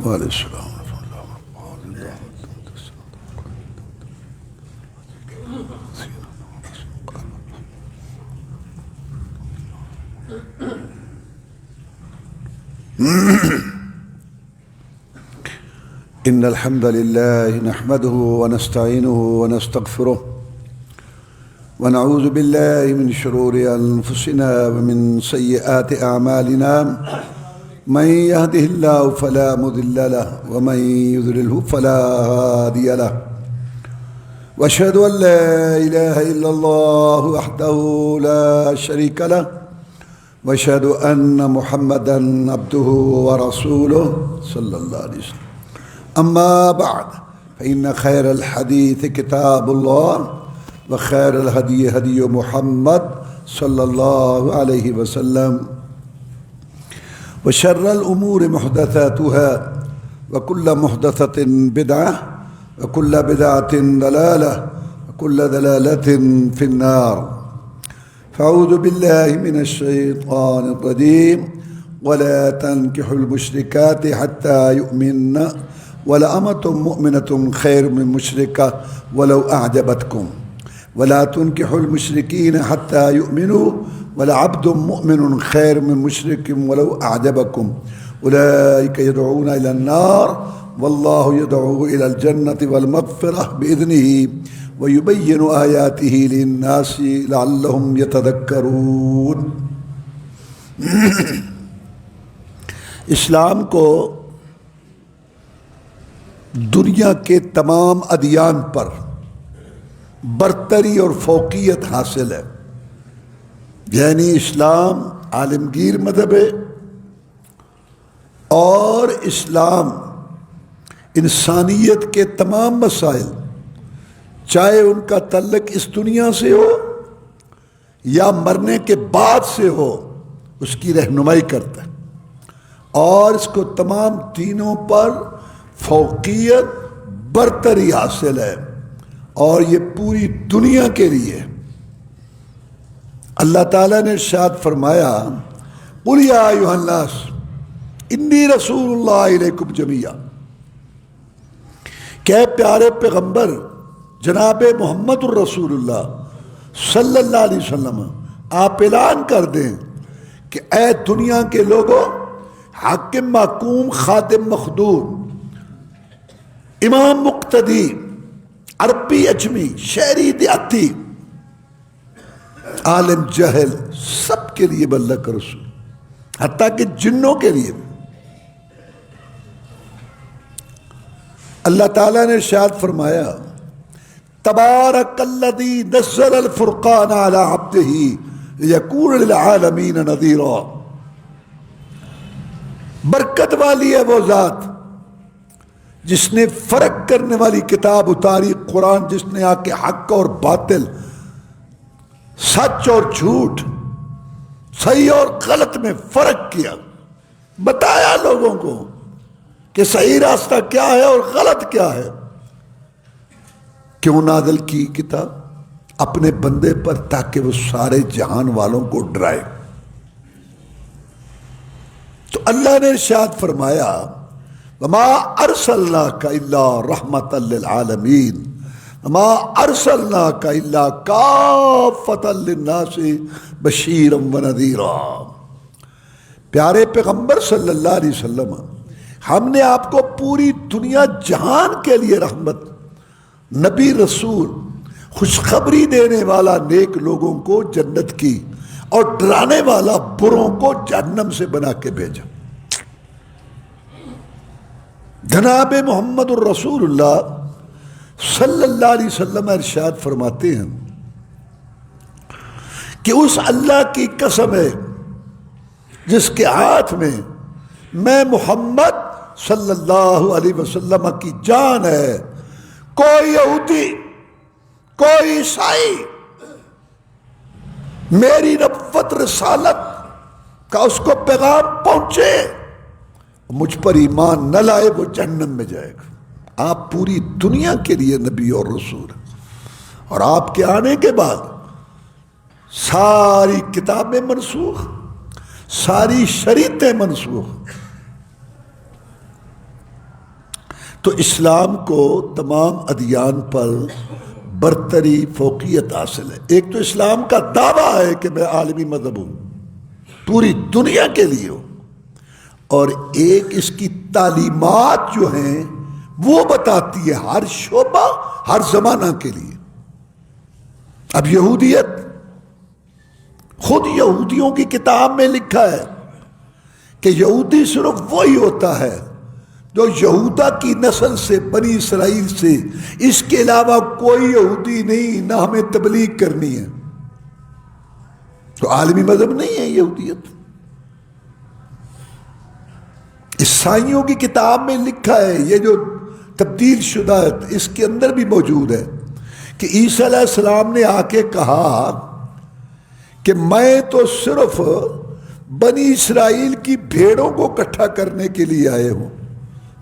وعلیکم السلام۔ إن الحمد لله نحمده ونستعينه ونستغفره ونعوذ بالله من شرور أنفسنا ومن سيئات أعمالنا من يهده الله فلا مضل له ومن يضلله فلا هادي له وأشهد أن لا إله إلا الله وحده لا شريك له وأشهد أن محمدا عبده ورسوله صلى الله عليه وسلم أما بعد فإن خير الحديث كتاب الله وخير الهدي هدي محمد صلى الله عليه وسلم وشر الأمور محدثاتها وكل محدثة بدعة وكل بدعة ضلالة وكل ضلالة في النار فأعوذ بالله من الشيطان الرجيم ولا تنكحوا المشركات حتى يؤمنن ولأمة مؤمنة خير من مشركة ولو أعجبتكم ولا تنكحوا المشركين حتى يؤمنوا ولعبد مؤمن خير من مشرك ولو أعجبكم أولئك يدعون إلى النار والله يدعو إلى الجنة والمغفرة بإذنه ويبين آياته للناس لعلهم يتذكرون۔ اسلام کو دنیا کے تمام ادیان پر برتری اور فوقیت حاصل ہے، یعنی اسلام عالمگیر مذہب ہے اور اسلام انسانیت کے تمام مسائل چاہے ان کا تعلق اس دنیا سے ہو یا مرنے کے بعد سے ہو اس کی رہنمائی کرتا ہے، اور اس کو تمام دینوں پر فوقیت برتری حاصل ہے، اور یہ پوری دنیا کے لیے۔ اللہ تعالیٰ نے ارشاد فرمایا قُلْ يَا أَيُّهَا النَّاسُ إِنِّي رَسُولُ اللَّهِ إِلَيْكُمْ جَمِيعًا، کہ پیارے پیغمبر جناب محمد الرسول اللہ صلی اللہ علیہ وسلم آپ اعلان کر دیں کہ اے دنیا کے لوگوں، حاکم محکوم خادم مخدوم امام مقتدی عربی اجمی شہری دیہاتی عالم جہل سب کے لیے اللہ کا رسول، حتیٰ کہ جنوں کے لیے۔ اللہ تعالیٰ نے ارشاد فرمایا تبارک الذی نزل الفرقان علی عبدہ لیکون للعالمین نذیرا، برکت والی ہے وہ ذات جس نے فرق کرنے والی کتاب اتاری قرآن، جس نے آ کے حق اور باطل، سچ اور جھوٹ، صحیح اور غلط میں فرق کیا، بتایا لوگوں کو کہ صحیح راستہ کیا ہے اور غلط کیا ہے۔ کیوں نازل کی کتاب؟ اپنے بندے پر، تاکہ وہ سارے جہان والوں کو ڈرائے۔ تو اللہ نے ارشاد فرمایا وَمَا أَرْسَلْنَاكَ إِلَّا رَحْمَةً لِلْعَالَمِينَ وَمَا أَرْسَلْنَاكَ إِلَّا كَافَّةً لِلنَّاسِ بَشِيرًا وَنَذِيرًا۔ پیارے پیغمبر صلی اللہ علیہ وسلم، ہم نے آپ کو پوری دنیا جہان کے لیے رحمت، نبی رسول، خوشخبری دینے والا نیک لوگوں کو جنت کی اور ڈرانے والا بروں کو جہنم سے بنا کے بھیجا۔ جناب محمد الرسول اللہ صلی اللہ علیہ وسلم ارشاد فرماتے ہیں کہ اس اللہ کی قسم ہے جس کے ہاتھ میں میں محمد صلی اللہ علیہ وسلم کی جان ہے، کوئی یہودی، کوئی عیسائی میری نبوت رسالت کا اس کو پیغام پہنچے، مجھ پر ایمان نہ لائے، وہ جہنم میں جائے گا۔ آپ پوری دنیا کے لیے نبی اور رسول ہیں، اور آپ کے آنے کے بعد ساری کتابیں منسوخ، ساری شریعتیں منسوخ۔ تو اسلام کو تمام ادیان پر برتری فوقیت حاصل ہے. ایک تو اسلام کا دعویٰ ہے کہ میں عالمی مذہب ہوں، پوری دنیا کے لیے ہوں، اور ایک اس کی تعلیمات جو ہیں وہ بتاتی ہے ہر شعبہ ہر زمانہ کے لیے. اب یہودیت، خود یہودیوں کی کتاب میں لکھا ہے کہ یہودی صرف وہی ہوتا ہے جو یہودا کی نسل سے، بنی اسرائیل سے، اس کے علاوہ کوئی یہودی نہیں، نہ ہمیں تبلیغ کرنی ہے. تو عالمی مذہب نہیں ہے یہودیت. عیسائیوں کی کتاب میں لکھا ہے، یہ جو تبدیل شدہ ہے اس کے اندر بھی موجود ہے کہ عیسیٰ علیہ السلام نے آ کے کہا کہ میں تو صرف بنی اسرائیل کی بھیڑوں کو اکٹھا کرنے کے لیے آئے ہوں.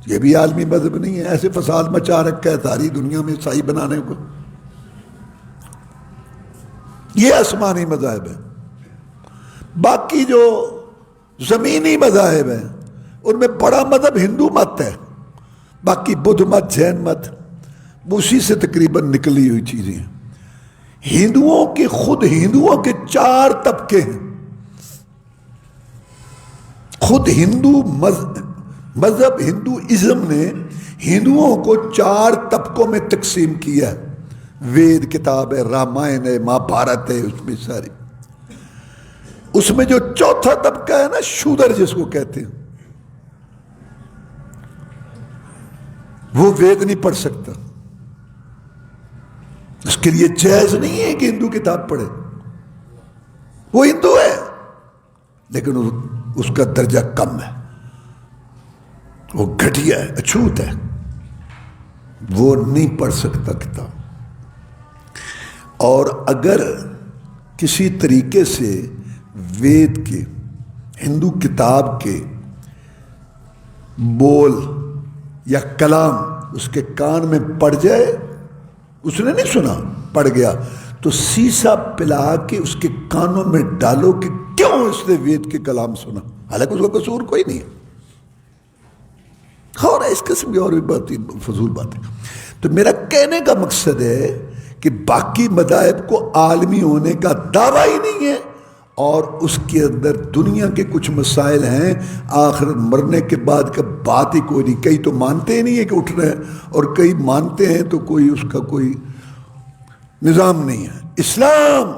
یہ بھی عالمی مذہب نہیں ہے. ایسے فساد مچا رکھا ہے ساری دنیا میں عیسائی بنانے کو. یہ آسمانی مذاہب ہے. باقی جو زمینی مذاہب ہیں ان میں بڑا مذہب ہندو مت ہے، باقی بدھ مت، جین مت، اسی سے تقریباً نکلی ہوئی چیزیں ہیں. ہندوؤں کے خود ہندوؤں کے 4 طبقے ہیں. خود ہندو مذہب ہندوازم نے ہندوؤں کو 4 طبقوں میں تقسیم کیا ہے. وید کتاب ہے، رامائن ہے، مہابھارت ہے، اس میں ساری. اس میں جو 4تھا طبقہ ہے نا، شودر جس کو کہتے ہیں، وہ وید نہیں پڑھ سکتا. اس کے لیے جائز نہیں ہے کہ ہندو کتاب پڑھے. وہ ہندو ہے لیکن اس کا درجہ کم ہے، وہ گھٹیا ہے، اچھوت ہے، وہ نہیں پڑھ سکتا کتاب. اور اگر کسی طریقے سے وید کے، ہندو کتاب کے بول یا کلام اس کے کان میں پڑ جائے، اس نے نہیں سنا، پڑ گیا، تو سیسا پلا کے اس کے کانوں میں ڈالو کہ کیوں اس نے وید کے کلام سنا، حالانکہ اس کا قصور کوئی نہیں ہے. اور اس قسم کی اور بھی بات فضول بات ہے. تو میرا کہنے کا مقصد ہے کہ باقی مذاہب کو عالمی ہونے کا دعویٰ ہی نہیں ہے، اور اس کے اندر دنیا کے کچھ مسائل ہیں آخر مرنے کے بعد کا بات ہی کوئی نہیں. کئی تو مانتے ہی نہیں ہے کہ اٹھ رہے ہیں، اور کئی مانتے ہیں تو کوئی اس کا کوئی نظام نہیں ہے. اسلام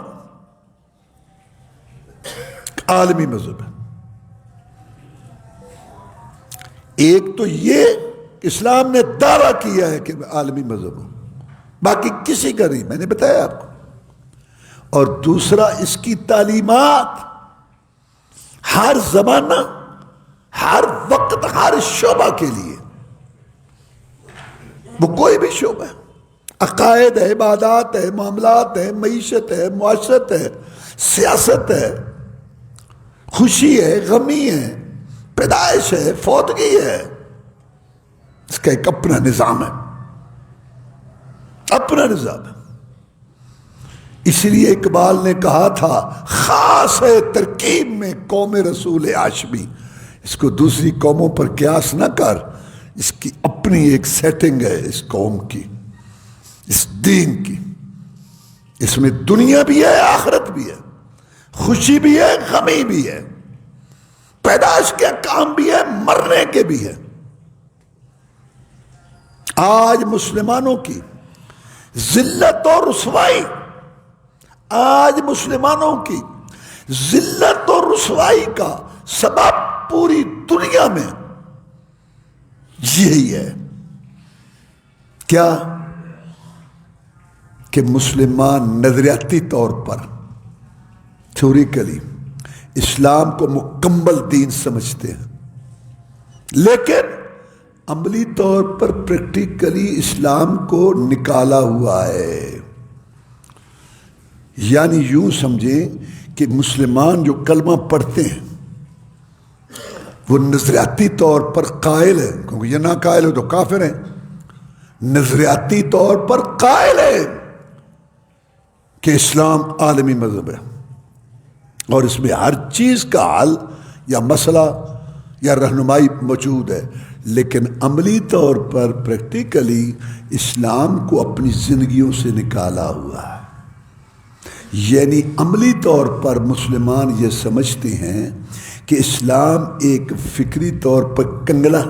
عالمی مذہب ہے. ایک تو یہ اسلام نے دعویٰ کیا ہے کہ میں عالمی مذہب ہوں، باقی کسی کا نہیں، میں نے بتایا آپ کو. اور دوسرا اس کی تعلیمات ہر زمانہ، ہر وقت، ہر شعبہ کے لیے، وہ کوئی بھی شعبہ ہے، عقائد ہے، عبادات ہے، معاملات ہے، معیشت ہے، معاشرت ہے، سیاست ہے، خوشی ہے، غمی ہے، پیدائش ہے، فوتگی ہے. اس کا ایک اپنا نظام ہے، اپنا نظام ہے. اس لیے اقبال نے کہا تھا خاص ہے ترکیب میں قوم رسول ہاشمی. اس کو دوسری قوموں پر قیاس نہ کر، اس کی اپنی ایک سیٹنگ ہے اس قوم کی، اس دین کی. اس میں دنیا بھی ہے، آخرت بھی ہے، خوشی بھی ہے، غمی بھی ہے، پیدائش کے کام بھی ہے، مرنے کے بھی ہے. آج مسلمانوں کی ذلت اور رسوائی، آج مسلمانوں کی ذلت اور رسوائی کا سبب پوری دنیا میں یہی ہے. کیا؟ کہ مسلمان نظریاتی طور پر، تھیوریکلی اسلام کو مکمل دین سمجھتے ہیں، لیکن عملی طور پر پریکٹیکلی اسلام کو نکالا ہوا ہے. یعنی یوں سمجھیں کہ مسلمان جو کلمہ پڑھتے ہیں وہ نظریاتی طور پر قائل ہے، کیونکہ یہ نہ قائل ہو تو کافر ہیں، نظریاتی طور پر قائل ہے کہ اسلام عالمی مذہب ہے، اور اس میں ہر چیز کا حل یا مسئلہ یا رہنمائی موجود ہے. لیکن عملی طور پر پریکٹیکلی اسلام کو اپنی زندگیوں سے نکالا ہوا ہے. یعنی عملی طور پر مسلمان یہ سمجھتے ہیں کہ اسلام ایک فکری طور پر کنگلا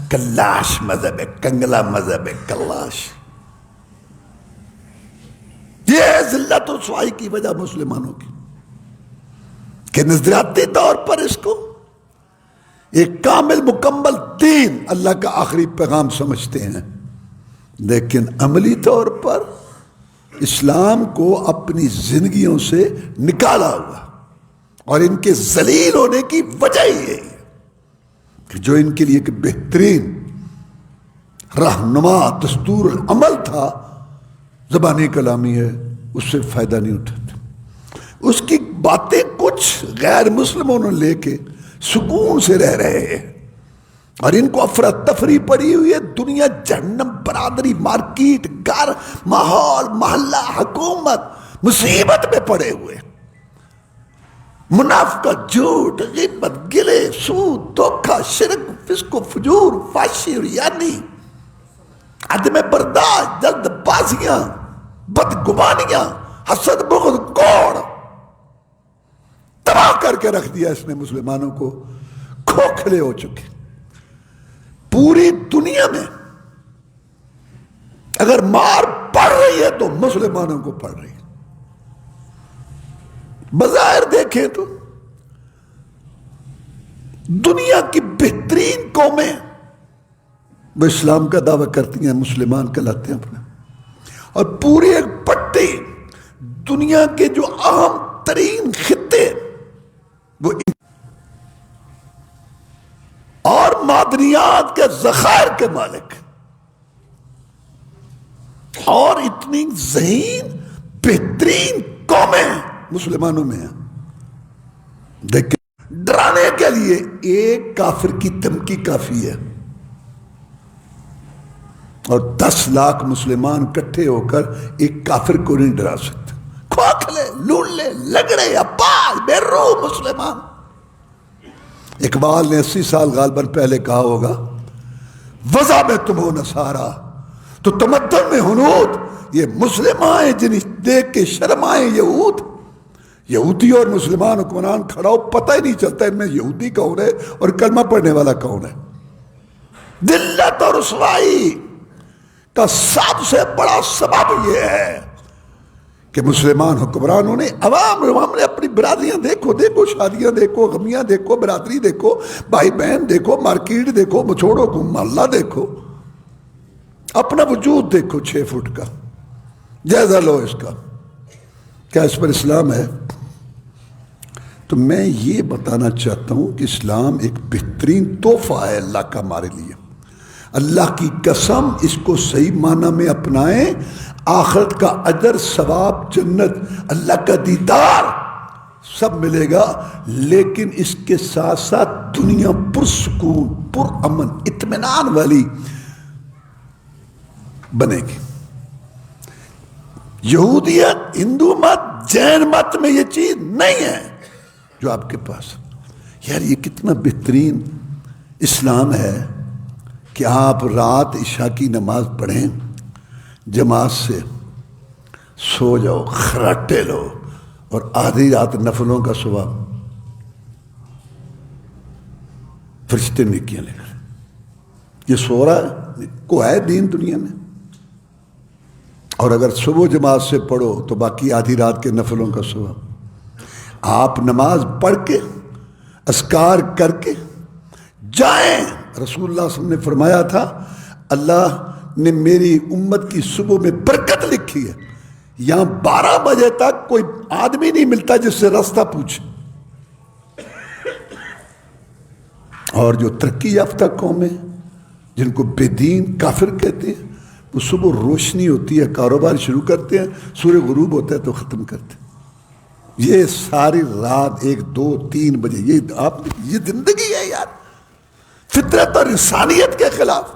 کلاش مذہب ہے، کنگلا مذہب ہے، کلاش. یہ ہے ذلت و رسوائی کی وجہ مسلمانوں کی کہ نظریاتی طور پر اس کو ایک کامل مکمل دین، اللہ کا آخری پیغام سمجھتے ہیں، لیکن عملی طور پر اسلام کو اپنی زندگیوں سے نکالا ہوا. اور ان کے ذلیل ہونے کی وجہ یہ ہے کہ جو ان کے لیے ایک بہترین رہنما دستور العمل تھا، زبانی کلامی ہے، اس سے فائدہ نہیں اٹھاتے. اس کی باتیں کچھ غیر مسلموں نے لے کے سکون سے رہ رہے ہیں، اور ان کو افراتفری پڑی ہوئی ہے. دنیا جہنم، برادری، مارکیٹ، گھر، ماحول، محلہ، حکومت مصیبت میں پڑے ہوئے. منافقت، جھوٹ، غیبت، گلے، سود، دھوکہ، شرک، فسق و فجور، فحشی، ریانی، عدم برداشت، جلد بازیاں، بدگمانیاں، حسد، بغض، کوڑ تباہ کر کے رکھ دیا. اس نے مسلمانوں کو کھوکھلے ہو چکے. پوری دنیا میں اگر مار پڑ رہی ہے تو مسلمانوں کو پڑ رہی ہے. بظاہر دیکھیں تو دنیا کی بہترین قومیں وہ اسلام کا دعویٰ کرتی ہیں، مسلمان کہلاتے ہیں اپنے، اور پوری ایک پٹی دنیا کے جو اہم ترین خطے وہ اور معدنیات کے ذخائر کے مالک اور اتنی ذہین بہترین قومیں مسلمانوں میں ہیں. دیکھیں، ڈرانے کے لیے ایک کافر کی دھمکی کافی ہے، اور 10 لاکھ مسلمان اکٹھے ہو کر ایک کافر کو نہیں ڈرا سکتے. کھوکھلے، لولے، لگڑے، اپاہج، بے روح مسلمان. اقبال نے 80 سال غالباً پہلے کہا ہوگا، وضع میں تم ہو نصارا تو تمدن میں ہنود، یہ مسلم آئے جنہیں دیکھ کے شرم آئے یہود. یہودی اور مسلمان حکمران کھڑا ہو، پتہ ہی نہیں چلتا ان میں یہودی کون ہے اور کلمہ پڑھنے والا کون ہے. ذلت اور رسوائی کا سب سے بڑا سبب یہ ہے کہ مسلمان حکمرانوں نے عوام نے اپنی برادریاں دیکھو، شادیاں دیکھو، غمیاں دیکھو، برادری دیکھو، بھائی بہن دیکھو، مارکیٹ دیکھو، بچھوڑو کو محلہ دیکھو، اپنا وجود دیکھو 6 فٹ کا، جائزہ لو اس کا، کیا اس پر اسلام ہے؟ تو میں یہ بتانا چاہتا ہوں کہ اسلام ایک بہترین تحفہ ہے اللہ کا ہمارے لیے. اللہ کی قسم، اس کو صحیح معنی میں اپنائیں، آخرت کا اجر، ثواب، جنت، اللہ کا دیدار سب ملے گا. لیکن اس کے ساتھ ساتھ دنیا پرسکون، پرامن، اطمینان والی بنے گی. یہودیت، ہندو مت، جین مت میں یہ چیز نہیں ہے جو آپ کے پاس. یار یہ کتنا بہترین اسلام ہے کہ آپ رات عشاء کی نماز پڑھیں، جماعت سے سو جاؤ، خراٹے لو، اور آدھی رات نفلوں کا ثواب فرشتے نیکیاں لے کر. یہ سو رہا ہے کو ہے دین دنیا میں. اور اگر صبح جماعت سے پڑھو تو باقی آدھی رات کے نفلوں کا ثواب. آپ نماز پڑھ کے اذکار کر کے جائیں. رسول اللہ صلی اللہ علیہ وسلم نے فرمایا تھا، اللہ نے میری امت کی صبح میں برکت لکھی ہے. یہاں 12 بجے تک کوئی آدمی نہیں ملتا جس سے راستہ پوچھے. اور جو ترقی یافتہ قومیں جن کو بے دین کافر کہتے ہیں، وہ صبح روشنی ہوتی ہے کاروبار شروع کرتے ہیں، سورج غروب ہوتا ہے تو ختم کرتے ہیں. یہ ساری رات 1 2 3 بجے یہ زندگی ہے یار، فطرت اور انسانیت کے خلاف.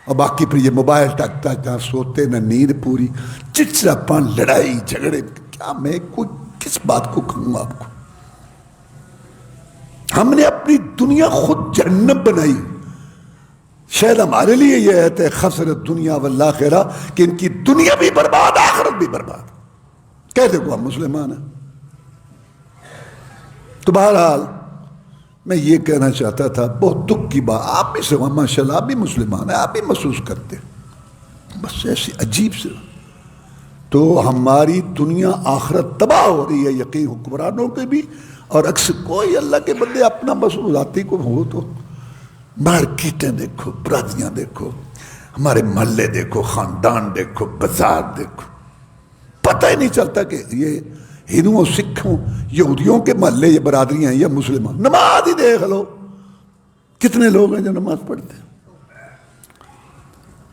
اور باقی پھر یہ موبائل ٹکتا، جہاں سوتے نہ نیند پوری، چڑچڑاپن، لڑائی جھگڑے. کیا میں کوئی کس بات کو کہوں آپ کو؟ ہم نے اپنی دنیا خود جہنم بنائی. شاید ہمارے لیے یہ ہے خسرت دنیا والآخرہ کہ ان کی دنیا بھی برباد آخرت بھی برباد. کہتے کو ہم مسلمان ہیں. تو بہرحال میں یہ کہنا چاہتا تھا، بہت دکھ کی بات، آپ بھی سے ماشاء اللہ آپ بھی مسلمان ہیں، آپ بھی محسوس کرتے ہیں، بس ایسی عجیب سے. تو ہماری دنیا آخرت تباہ ہو رہی ہے یقین حکمرانوں کے بھی، اور اکثر کوئی اللہ کے بندے اپنا مسئول ذاتی کو ہو تو مارکیٹیں دیکھو، برادریاں دیکھو، ہمارے محلے دیکھو، خاندان دیکھو، بازار دیکھو، پتہ ہی نہیں چلتا کہ یہ ہندوؤں سکھوں یہودیوں کے محلے یہ برادریاں ہیں یا مسلمان. نماز ہی دیکھ لو، کتنے لوگ ہیں جو نماز پڑھتے ہیں.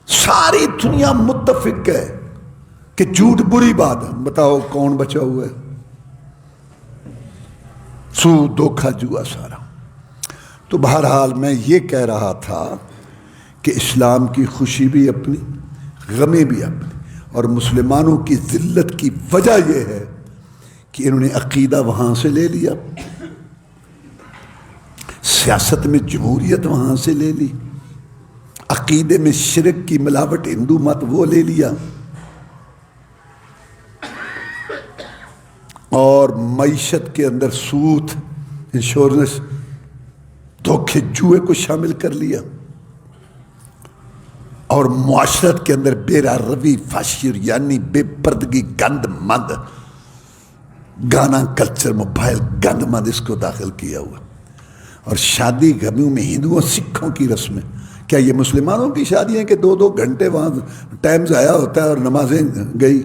ساری دنیا متفق ہے کہ جھوٹ بری بات ہے. بتاؤ کون بچا ہوا ہے؟ سود، دھوکہ، جوا سارا. تو بہرحال میں یہ کہہ رہا تھا کہ اسلام کی خوشی بھی اپنی، غمیں بھی اپنی، اور مسلمانوں کی ذلت کی وجہ یہ ہے کہ انہوں نے عقیدہ وہاں سے لے لیا، سیاست میں جمہوریت وہاں سے لے لی، عقیدے میں شرک کی ملاوٹ ہندو مت وہ لے لیا، اور معیشت کے اندر سود، انشورنس، دھوکے، جوئے کو شامل کر لیا، اور معاشرت کے اندر بے روی، فحشی، یعنی بے پردگی، گند مند، گانا کلچر، موبائل، گند مند اس کو داخل کیا ہوا. اور شادی گھروں میں ہندوؤں سکھوں کی رسمیں، کیا یہ مسلمانوں کی شادی ہیں کہ 2-2 گھنٹے وہاں ٹائم ضائع ہوتا ہے اور نمازیں گئی؟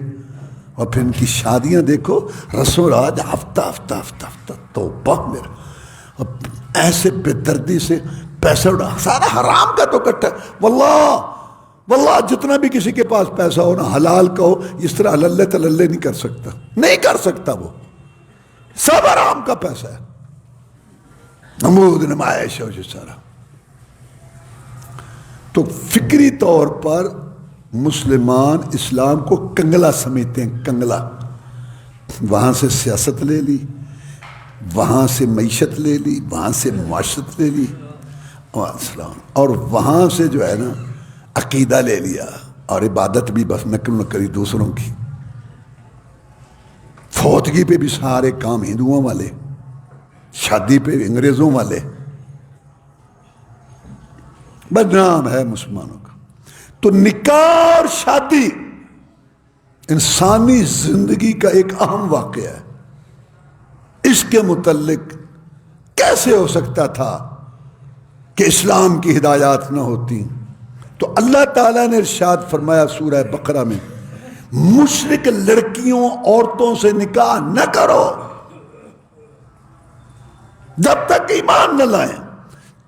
اور پھر ان کی شادیاں دیکھو، رسم و رواج ہفتہ ہفتہ ہفتہ ہفتہ. توبہ میرا، اب ایسے بے دردی سے پیسہ اڑا، سارا حرام کا تو کٹا. واللہ جتنا بھی کسی کے پاس پیسہ ہو نا، حلال کا ہو، اس طرح اللہ تللے نہیں کر سکتا، نہیں کر سکتا، وہ سب حرام کا پیسہ ہے، نمود نمائش ہے جو سارا. تو فکری طور پر مسلمان اسلام کو کنگلا سمجھتے ہیں، کنگلا. وہاں سے سیاست لے لی، وہاں سے معیشت لے لی، وہاں سے معاشرت لے لی، اور وہاں سے جو ہے نا عقیدہ لے لیا، اور عبادت بھی بس نقل نہ کری دوسروں کی. فوتگی پہ بھی سارے کام ہندوؤں والے، شادی پہ انگریزوں والے. بدنام ہے مسلمانوں کا. تو نکاح اور شادی انسانی زندگی کا ایک اہم واقعہ ہے. اس کے متعلق کیسے ہو سکتا تھا کہ اسلام کی ہدایات نہ ہوتی؟ تو اللہ تعالیٰ نے ارشاد فرمایا سورہ بقرہ میں، مشرک لڑکیوں عورتوں سے نکاح نہ کرو جب تک ایمان نہ لائیں،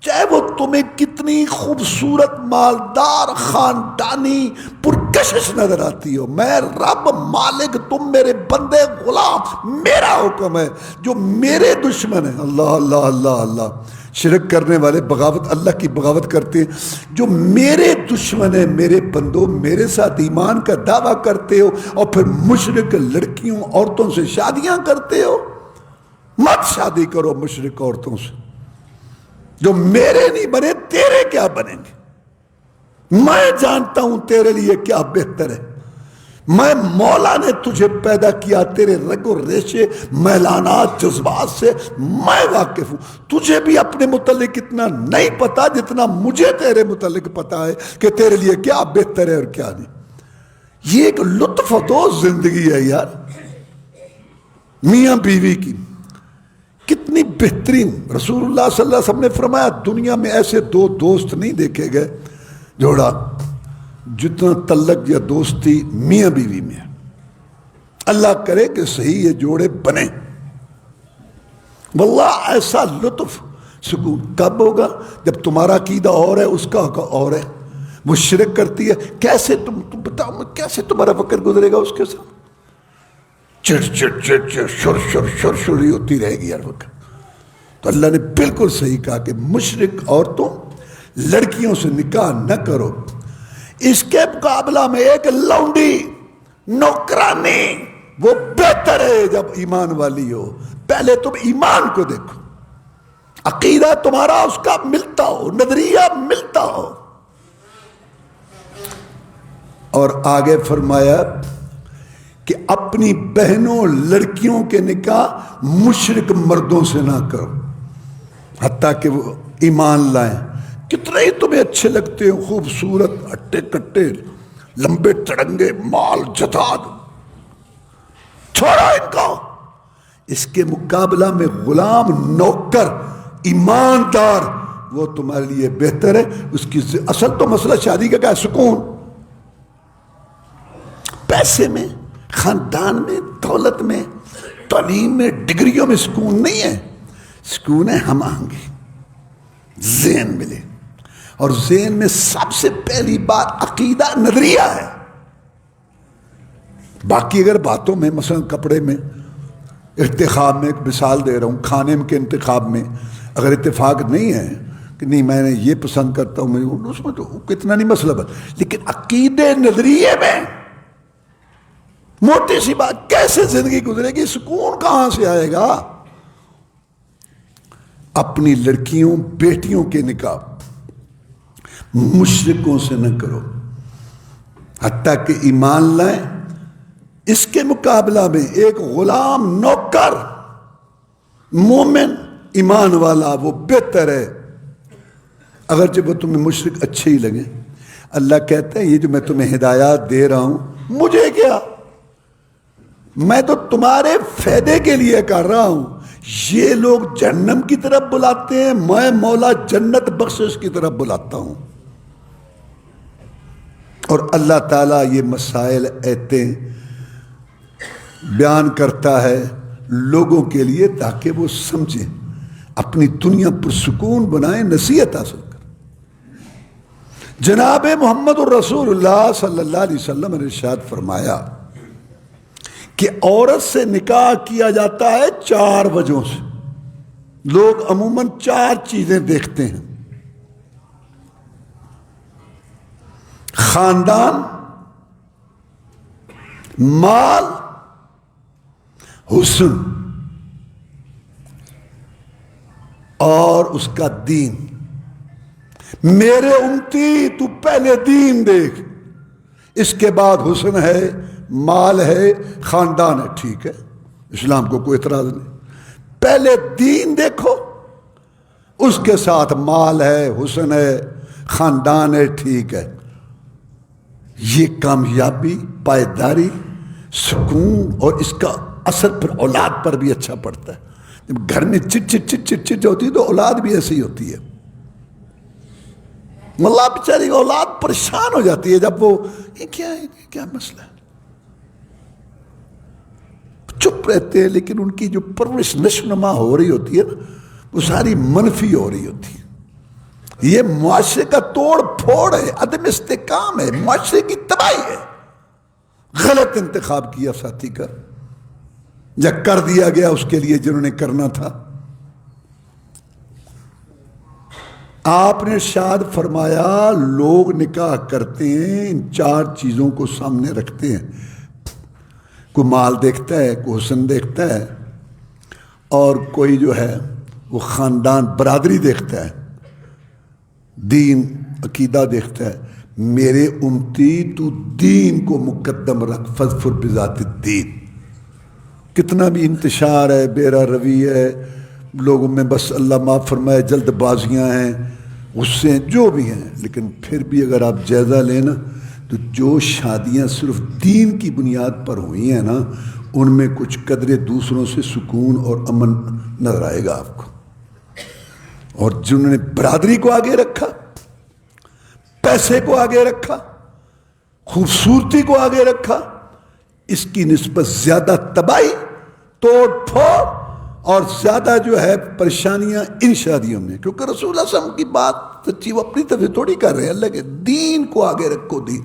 چاہے وہ تمہیں کتنی خوبصورت، مالدار، خاندانی، پرکشش نظر آتی ہو. میں رب مالک، تم میرے بندے غلام، میرا حکم ہے. جو میرے دشمن ہیں، اللہ اللہ اللہ اللہ، شرک کرنے والے بغاوت، اللہ کی بغاوت کرتے ہیں، جو میرے دشمن ہیں، میرے بندوں، میرے ساتھ ایمان کا دعویٰ کرتے ہو اور پھر مشرک لڑکیوں عورتوں سے شادیاں کرتے ہو، مت شادی کرو مشرک عورتوں سے. جو میرے نہیں بنے تیرے کیا بنیں گے؟ میں جانتا ہوں تیرے لیے کیا بہتر ہے. میں مولا نے تجھے پیدا کیا، تیرے رگ و ریشے، میلانات، جذبات سے میں واقف ہوں. تجھے بھی اپنے متعلق اتنا نہیں پتا جتنا مجھے تیرے متعلق پتا ہے کہ تیرے لیے کیا بہتر ہے اور کیا نہیں. یہ ایک لطف اندوز زندگی ہے یار، میاں بیوی کی کتنی بہترین. رسول اللہ صلی اللہ علیہ وسلم نے فرمایا دنیا میں ایسے 2 دوست نہیں دیکھے گئے جوڑا جتنا تعلق یا دوستی میاں بیوی میں ہے. اللہ کرے کہ صحیح یہ جوڑے بنے. واللہ ایسا لطف سکون کب ہوگا؟ جب تمہارا عقیدہ اور ہے، اس کا اور ہے. وہ شرک کرتی ہے، کیسے تم بتاؤ کیسے تمہارا وقت گزرے گا اس کے ساتھ؟ چڑ چڑ چڑ چڑ شر شر شر شر ہی ہوتی رہے گی ہر وقت. تو اللہ نے بالکل صحیح کہا کہ مشرک عورتوں، لڑکیوں سے نکاح نہ کرو. اس کے مقابلہ میں ایک لونڈی، نوکرانی، وہ بہتر ہے جب ایمان والی ہو. پہلے تم ایمان کو دیکھو، عقیدہ تمہارا اس کا ملتا ہو، نظریہ ملتا ہو۔ اور آگے فرمایا کہ اپنی بہنوں لڑکیوں کے نکاح مشرک مردوں سے نہ کرو حتیٰ کہ وہ ایمان لائیں، کتنے ہی تمہیں اچھے لگتے ہیں، خوبصورت، اٹے کٹے، لمبے تڑنگے، مال جداد، چھوڑو ان کو۔ اس کے مقابلہ میں غلام، نوکر، ایماندار، وہ تمہارے لیے بہتر ہے۔ اس کی اصل تو مسئلہ شادی کا کیا ہے؟ سکون، پیسے میں، خاندان میں، دولت میں، تعلیم میں، ڈگریوں میں سکون نہیں ہے۔ سکون ہے ہم آہنگی، ذہن ملے، اور ذہن میں سب سے پہلی بات عقیدہ، نظریہ ہے۔ باقی اگر باتوں میں، مثلا کپڑے میں، انتخاب میں، ایک مثال دے رہا ہوں، کھانے کے انتخاب میں اگر اتفاق نہیں ہے کہ نہیں میں نے یہ پسند کرتا ہوں، اس میں تو کتنا نہیں مسئلہ بات، لیکن عقیدے، نظریے میں موٹی سی بات، کیسے زندگی گزرے گی، سکون کہاں سے آئے گا؟ اپنی لڑکیوں، بیٹیوں کے نکاح مشرکوں سے نہ کرو حتیٰ کہ ایمان لائیں۔ اس کے مقابلہ میں ایک غلام، نوکر، مومن، ایمان والا، وہ بہتر ہے، اگرچہ وہ تمہیں مشرک اچھے ہی لگیں۔ اللہ کہتا ہے یہ جو میں تمہیں ہدایات دے رہا ہوں، مجھے کیا، میں تو تمہارے فائدے کے لیے کر رہا ہوں۔ یہ لوگ جہنم کی طرف بلاتے ہیں، میں مولا جنت بخشش کی طرف بلاتا ہوں۔ اور اللہ تعالیٰ یہ مسائل ایتیں بیان کرتا ہے لوگوں کے لیے تاکہ وہ سمجھیں، اپنی دنیا پر سکون بنائیں، نصیحت حاصل کریں۔ جناب محمد الرسول اللہ صلی اللہ علیہ وسلم نے ارشاد فرمایا کہ عورت سے نکاح کیا جاتا ہے 4 وجہوں سے۔ لوگ عموماً 4 چیزیں دیکھتے ہیں: خاندان، مال، حسن اور اس کا دین۔ میرے امتی تو پہلے دین دیکھ، اس کے بعد حسن ہے، مال ہے، خاندان ہے، ٹھیک ہے، اسلام کو کوئی اعتراض نہیں، پہلے دین دیکھو، اس کے ساتھ مال ہے، حسن ہے، خاندان ہے، ٹھیک ہے۔ یہ کامیابی، پائیداری، سکون، اور اس کا اثر پھر اولاد پر بھی اچھا پڑتا ہے۔ جب گھر میں چٹ چٹ چٹ چٹ چٹ ہوتی ہے تو اولاد بھی ایسی ہوتی ہے، اللہ بیچاری اولاد پریشان ہو جاتی ہے جب وہ یہ کیا مسئلہ ہے، چپ رہتے ہیں، لیکن ان کی جو پرورش نشوونما ہو رہی ہوتی ہے نا، وہ ساری منفی ہو رہی ہوتی ہے۔ یہ معاشرے کا توڑ پھوڑ ہے، عدم استحکام ہے، معاشرے کی تباہی ہے۔ غلط انتخاب کیا ساتھی کا، یا کر دیا گیا اس کے لیے جنہوں نے کرنا تھا۔ آپ نے ارشاد فرمایا لوگ نکاح کرتے ہیں، ان 4 چیزوں کو سامنے رکھتے ہیں، کوئی مال دیکھتا ہے، کوئی حسن دیکھتا ہے، اور کوئی جو ہے وہ خاندان، برادری دیکھتا ہے، دین، عقیدہ دیکھتا ہے۔ میرے امتی تو دین کو مقدم رکھ، فاظفر بذات الدین۔ کتنا بھی انتشار ہے، بیرا روی ہے، لوگوں میں بس اللہ معاف فرمائے جلد بازیاں ہیں، غصے جو بھی ہیں، لیکن پھر بھی اگر آپ جائزہ لینا تو جو شادیاں صرف دین کی بنیاد پر ہوئی ہیں نا، ان میں کچھ قدرے دوسروں سے سکون اور امن نظر آئے گا آپ کو۔ اور جنہوں نے برادری کو آگے رکھا، پیسے کو آگے رکھا، خوبصورتی کو آگے رکھا، اس کی نسبت زیادہ تباہی، توڑ پھوڑ اور زیادہ جو ہے پریشانیاں ان شادیوں میں، کیونکہ رسول اللہ صلی اللہ علیہ وسلم کی بات سچی، وہ اپنی طرف تھوڑی کر رہے ہیں، اللہ کے دین کو آگے رکھو، دین۔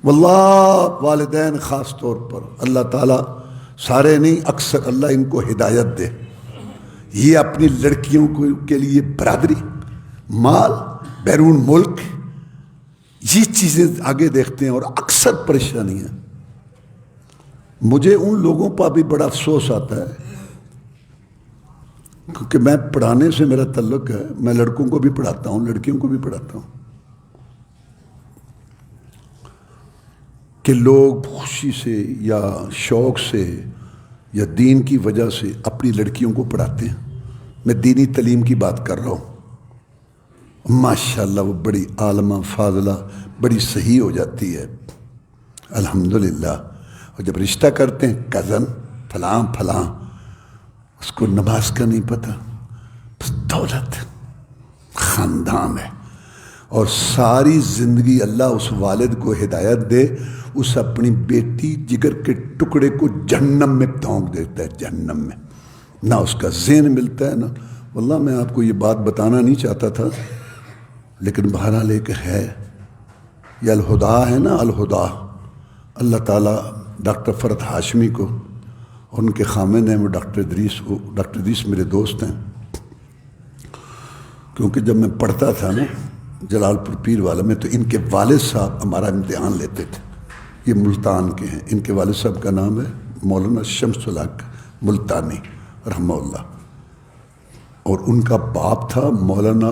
واللہ والدین خاص طور پر اللہ تعالیٰ، سارے نہیں اکثر، اللہ ان کو ہدایت دے، یہ اپنی لڑکیوں کے لیے برادری، مال، بیرون ملک، یہ چیزیں آگے دیکھتے ہیں، اور اکثر پریشانیاں۔ مجھے ان لوگوں پر بھی بڑا افسوس آتا ہے، کیونکہ میں پڑھانے سے میرا تعلق ہے، میں لڑکوں کو بھی پڑھاتا ہوں، لڑکیوں کو بھی پڑھاتا ہوں، کہ لوگ خوشی سے یا شوق سے یا دین کی وجہ سے اپنی لڑکیوں کو پڑھاتے ہیں۔ میں دینی تعلیم کی بات کر رہا ہوں، ماشاءاللہ وہ بڑی عالمہ فاضلہ بڑی صحیح ہو جاتی ہے الحمدللہ۔ اور جب رشتہ کرتے ہیں کزن فلاں فلاں، اس کو نماز کا نہیں پتہ، بس دولت خاندان ہے، اور ساری زندگی اللہ اس والد کو ہدایت دے، اس اپنی بیٹی جگر کے ٹکڑے کو جہنم میں پھونک دیتا ہے، جہنم میں، نہ اس کا ذہن ملتا ہے نہ۔ واللہ میں آپ کو یہ بات بتانا نہیں چاہتا تھا، لیکن بہرحال ایک ہے، یہ الہدا ہے نا، الہدا، اللہ تعالیٰ ڈاکٹر فرد ہاشمی کو، ان کے خامن ہیں وہ ڈاکٹر ادریس کو، ڈاکٹر ادریس میرے دوست ہیں، کیونکہ جب میں پڑھتا تھا نا جلال پور پیر والا میں، تو ان کے والد صاحب ہمارا امتحان لیتے تھے، یہ ملتان کے ہیں، ان کے والد صاحب کا نام ہے مولانا شمس الحق ملتانی رحمہ اللہ، اور ان کا باپ تھا مولانا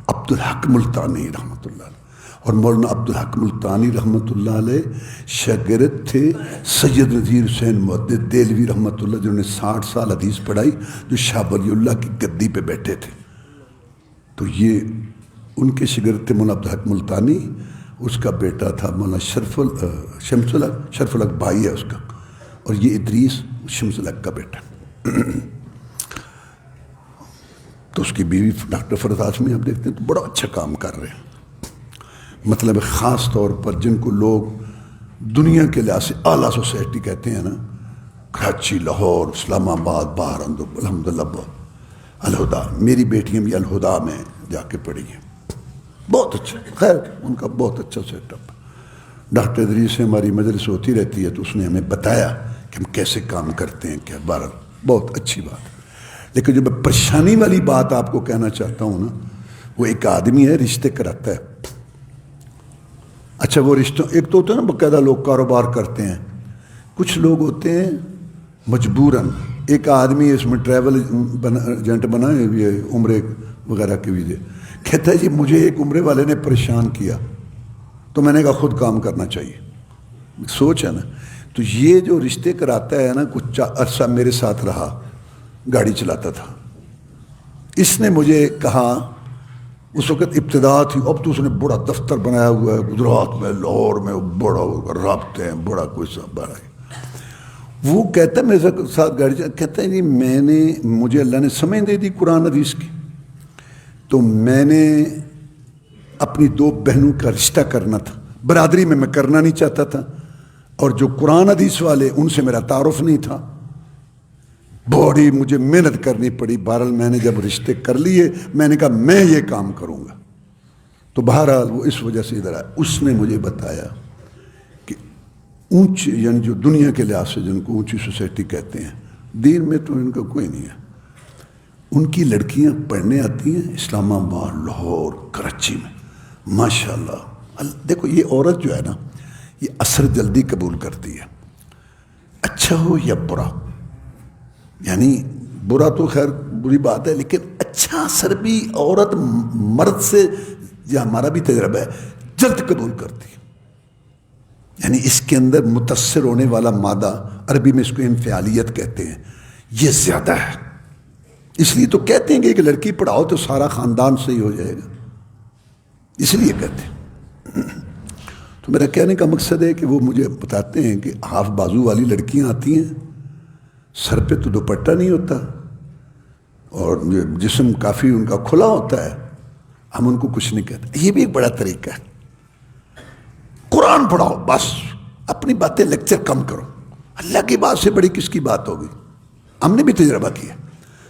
عبدالحق ملتانی رحمۃ اللہ علیہ، اور مولانا عبدالحق ملتانی رحمۃ اللہ علیہ شاگرد تھے سید نذیر حسین محدث دہلوی رحمۃ اللہ، جنہوں نے 60 سال حدیث پڑھائی، جو شاہ ولی اللہ کی گدی پہ بیٹھے تھے، تو یہ ان کے شاگرد تھے مولانا عبدالحق ملتانی، اس کا بیٹا تھا مولانا شمس الحق، شرف الحق بھائی ہے اس کا، اور یہ ادریس شمس الحق کا بیٹا، تو اس کی بیوی ڈاکٹر فرد ہاشمی آپ دیکھتے ہیں تو بڑا اچھا کام کر رہے ہیں، مطلب خاص طور پر جن کو لوگ دنیا کے لحاظ سے اعلیٰ سوسائٹی کہتے ہیں نا، کراچی، لاہور، اسلام آباد، بہرحال الحمدللہ الہدا، میری بیٹیاں بھی الہدا میں جا کے پڑھی ہیں، بہت اچھا، خیر ان کا بہت اچھا سیٹ اپ۔ ڈاکٹر ادریس سے ہماری مجلس ہوتی رہتی ہے، تو اس نے ہمیں بتایا کہ ہم کیسے کام کرتے ہیں، کیا بہرحال بہت اچھی بات ہے۔ لیکن جو میں پریشانی والی بات آپ کو کہنا چاہتا ہوں نا، وہ ایک آدمی ہے رشتے کراتا ہے، اچھا وہ رشتوں، ایک تو ہوتا ہے نا باقاعدہ لوگ کاروبار کرتے ہیں، کچھ لوگ ہوتے ہیں مجبوراً، ایک آدمی اس میں ٹریول ایجنٹ بنا ہے، یہ عمرے وغیرہ کے ویزے، کہتا ہے جی مجھے ایک عمرے والے نے پریشان کیا، تو میں نے کہا خود کام کرنا چاہیے، سوچ ہے نا۔ تو یہ جو رشتے کراتا ہے نا، کچھ عرصہ میرے ساتھ رہا، گاڑی چلاتا تھا، اس نے مجھے کہا، اس وقت ابتدا تھی، اب تو اس نے بڑا دفتر بنایا ہوا ہے گجرات میں، لاہور میں، بڑا رابطے ہیں، بڑا کوئی سا بڑا ہے، وہ کہتا ہے میرے ساتھ گاڑی چلا، کہتا ہے جی مجھے اللہ نے سمجھ دے دی قرآن حدیث کی، تو میں نے اپنی 2 بہنوں کا رشتہ کرنا تھا، برادری میں کرنا نہیں چاہتا تھا، اور جو قرآن حدیث والے ان سے میرا تعارف نہیں تھا، بڑی مجھے محنت کرنی پڑی، بہرحال میں نے جب رشتے کر لیے، میں نے کہا میں یہ کام کروں گا، تو بہرحال وہ اس وجہ سے ادھر آیا۔ اس نے مجھے بتایا کہ اونچے، یعنی جو دنیا کے لحاظ سے جن کو اونچی سوسائٹی کہتے ہیں، دین میں تو ان کا کوئی نہیں ہے، ان کی لڑکیاں پڑھنے آتی ہیں اسلام آباد، لاہور، کراچی میں، ماشاءاللہ۔ دیکھو یہ عورت جو ہے نا، یہ اثر جلدی قبول کرتی ہے، اچھا ہو یا برا، یعنی برا تو خیر بری بات ہے، لیکن اچھا اثر بھی عورت مرد سے، یا ہمارا بھی تجربہ ہے، جلد قبول کرتی ہے، یعنی اس کے اندر متاثر ہونے والا مادہ، عربی میں اس کو انفعالیت کہتے ہیں، یہ زیادہ ہے، اس لیے تو کہتے ہیں کہ ایک لڑکی پڑھاؤ تو سارا خاندان صحیح ہو جائے گا، اس لیے کہتے ہیں۔ تو میرا کہنے کا مقصد ہے کہ وہ مجھے بتاتے ہیں کہ ہاف بازو والی لڑکیاں آتی ہیں، سر پہ تو دوپٹہ نہیں ہوتا، اور جسم کافی ان کا کھلا ہوتا ہے، ہم ان کو کچھ نہیں کہتے، یہ بھی ایک بڑا طریقہ ہے، قرآن پڑھاؤ بس، اپنی باتیں لیکچر کم کرو، اللہ کی بات سے بڑی کس کی بات ہوگی، ہم نے بھی تجربہ کیا،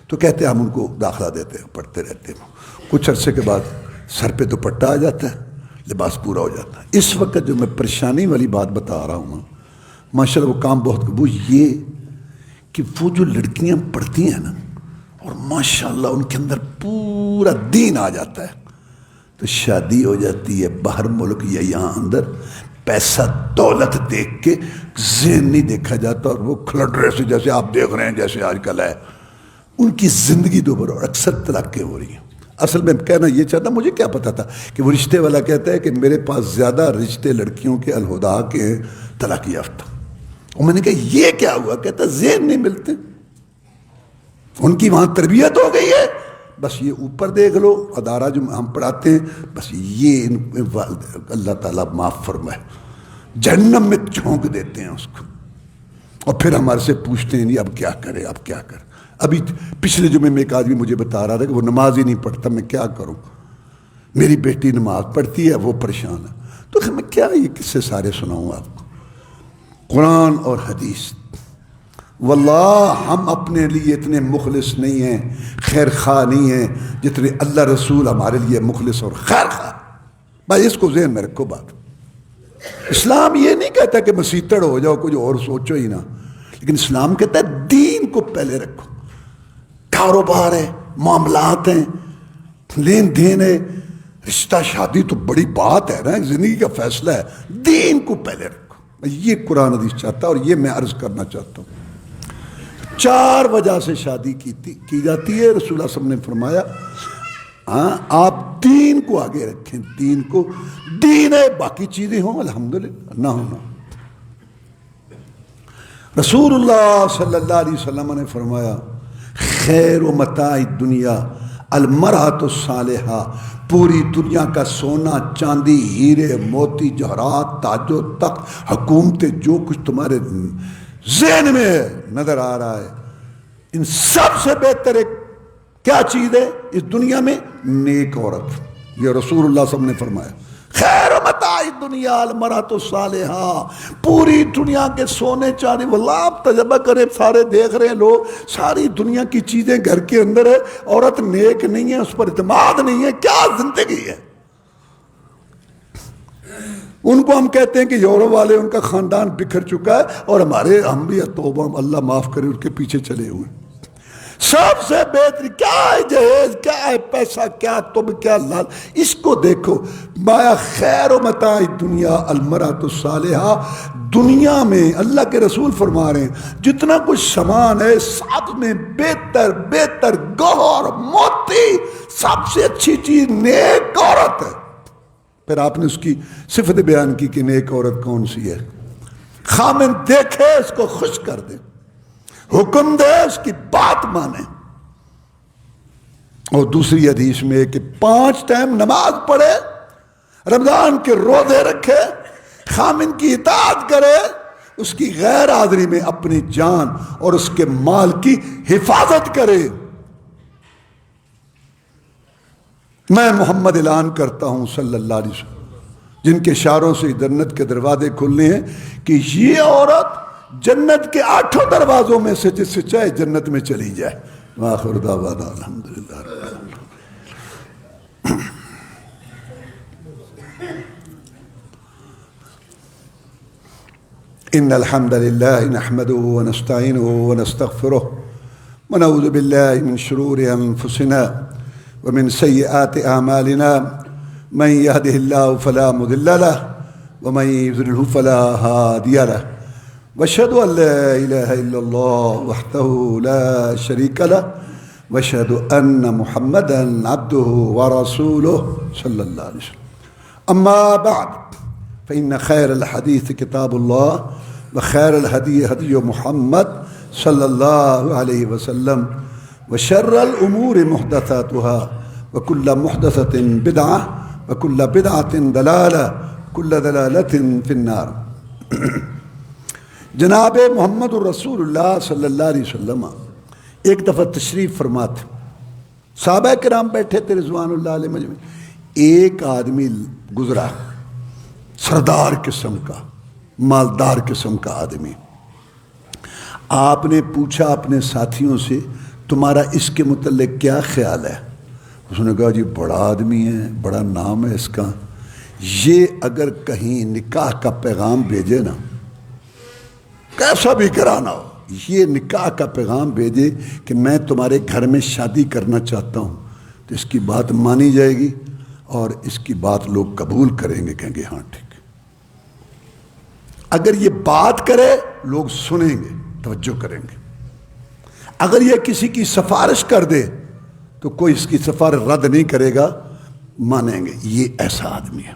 تو کہتے ہیں ہم ان کو داخلہ دیتے ہیں، پڑھتے رہتے ہیں، کچھ عرصے کے بعد سر پہ دوپٹہ آ جاتا ہے، لباس پورا ہو جاتا ہے۔ اس وقت جو میں پریشانی والی بات بتا رہا ہوں، ماشاءاللہ وہ کام بہت، وہ یہ کہ وہ جو لڑکیاں پڑھتی ہیں نا، اور ماشاءاللہ ان کے اندر پورا دین آ جاتا ہے، تو شادی ہو جاتی ہے باہر ملک یا یہاں اندر، پیسہ دولت دیکھ کے ذہن نہیں دیکھا جاتا، اور وہ کھلٹ رہے سے جیسے آپ دیکھ رہے ہیں، جیسے آج کل ہے، ان کی زندگی دوبارہ اور اکثر طلاقیں ہو رہی ہیں. اصل میں کہنا یہ چاہتا، مجھے کیا پتا تھا کہ وہ رشتے والا کہتا ہے کہ میرے پاس زیادہ رشتے لڑکیوں کے الہدا کے ہیں طلاق یافتہ. اور میں نے کہا یہ کیا ہوا؟ کہتا ذہن نہیں ملتے، ان کی وہاں تربیت ہو گئی ہے، بس یہ اوپر دیکھ لو ادارہ جو ہم پڑھاتے ہیں، بس یہ اللہ تعالیٰ معاف فرمائے جہنم میں جھونک دیتے ہیں اس کو. اور پھر ہمارے سے پوچھتے ہیں نہیں اب کیا کرے، اب کیا کرے. ابھی پچھلے جمعے میں ایک آدمی مجھے بتا رہا تھا کہ وہ نماز ہی نہیں پڑھتا، میں کیا کروں، میری بیٹی نماز پڑھتی ہے وہ پریشان ہے. تو میں کیا یہ قصے سارے سناؤں آپ کو. قرآن اور حدیث. واللہ ہم اپنے لیے اتنے مخلص نہیں ہیں، خیر خواہ نہیں ہیں جتنے اللہ رسول ہمارے لیے مخلص اور خیر خواہ. بھائی اس کو ذہن میں رکھو بات. اسلام یہ نہیں کہتا کہ مسیتڑ ہو جاؤ، کچھ اور سوچو ہی نہ، لیکن اسلام کہتا ہے دین کو پہلے رکھو. کاروبار ہے، معاملات ہیں، لین دین ہے، رشتہ شادی تو بڑی بات ہے نا، زندگی کا فیصلہ ہے. دین کو پہلے رکھو. یہ قرآن حدیث چاہتا ہے اور یہ میں عرض کرنا چاہتا ہوں. 4 وجہ سے شادی کی جاتی ہے. رسول اللہ صلی اللہ علیہ وسلم نے فرمایا آپ دین کو آگے رکھیں. دین کو، دین ہے باقی چیزیں ہوں الحمدللہ نہ ہونا. رسول اللہ صلی اللہ علیہ وسلم نے فرمایا خیر و متاع الدنیا المرأۃ الصالحہ. پوری دنیا کا سونا چاندی ہیرے موتی جواہرات تاج و تخت حکومتیں جو کچھ تمہارے ذہن میں نظر آ رہا ہے، ان سب سے بہتر ایک کیا چیز ہے اس دنیا میں؟ نیک عورت. یہ رسول اللہ صلی اللہ علیہ وسلم نے فرمایا خیر و متاع الدنیا المرأۃ الصالحہ. پوری دنیا کے سونے چاندی، واللہ آپ تجربہ کریں، سارے دیکھ رہے ہیں لوگ، ساری دنیا کی چیزیں گھر کے اندر ہے، عورت نیک نہیں ہے، اس پر اعتماد نہیں ہے، کیا زندگی ہے. ان کو ہم کہتے ہیں کہ یورپ والے ان کا خاندان بکھر چکا ہے، اور ہم بھی توبہ اللہ معاف کرے ان کے پیچھے چلے ہوئے. سب سے بہتر کیا ہے جہیز، کیا ہے پیسہ، کیا تم، کیا لال. اس کو دیکھو. بایا خیر و متاع دنیا المرأۃ الصالحہ. دنیا میں اللہ کے رسول فرما رہے ہیں جتنا کچھ سامان ہے سب میں بہتر گوہر موتی، سب سے اچھی چیز نیک عورت ہے. پھر آپ نے اس کی صفت بیان کی کہ نیک عورت کون سی ہے. خامن دیکھے اس کو خوش کر دے، حکم دے اس کی بات مانے. اور دوسری حدیث میں کہ 5 ٹائم نماز پڑھے، رمضان کے روزے رکھے، خامن کی اطاعت کرے، اس کی غیر حاضری میں اپنی جان اور اس کے مال کی حفاظت کرے. میں محمد اعلان کرتا ہوں صلی اللہ علیہ وسلم، جن کے اشاروں سے جنت کے دروازے کھلنے ہیں، کہ یہ عورت جنت کے 8 دروازوں میں سے جس سے چاہے جنت میں چلی جائے. وآخر دعوانا الحمدللہ رب العالمین. ان الحمد للہ نحمده ونستعینه ونستغفره ونعوذ باللہ من شرور انفسنا ومن سیئات اعمالنا. من يهده الله فلا مضل له ومن يضلل فلا هادي له. واشهد ان لا اله الا الله وحده لا شريك له واشهد ان محمدا عبده ورسوله صلى الله عليه وسلم. اما بعد فان خير الحديث كتاب الله وخير الهدي هدي محمد صلى الله عليه وسلم وشر الامور محدثاتها وكل محدثة بدعة وكل بدعة ضلالة وكل ضلالة في النار. جناب محمد الرسول اللہ صلی اللہ علیہ وسلم ایک دفعہ تشریف فرماتے، صحابہ کرام بیٹھے تھے رضوان اللہ علیہ مجمعین. ایک آدمی گزرا، سردار قسم کا، مالدار قسم کا آدمی. آپ نے پوچھا اپنے ساتھیوں سے تمہارا اس کے متعلق کیا خیال ہے؟ اس نے کہا جی بڑا آدمی ہے، بڑا نام ہے اس کا، یہ اگر کہیں نکاح کا پیغام بھیجے نا، کیسا بھی کرانا ہو، یہ نکاح کا پیغام بھیجے کہ میں تمہارے گھر میں شادی کرنا چاہتا ہوں، تو اس کی بات مانی جائے گی اور اس کی بات لوگ قبول کریں گے، کہیں گے ہاں ٹھیک. اگر یہ بات کرے لوگ سنیں گے، توجہ کریں گے. اگر یہ کسی کی سفارش کر دے تو کوئی اس کی سفارش رد نہیں کرے گا، مانیں گے یہ ایسا آدمی ہے۔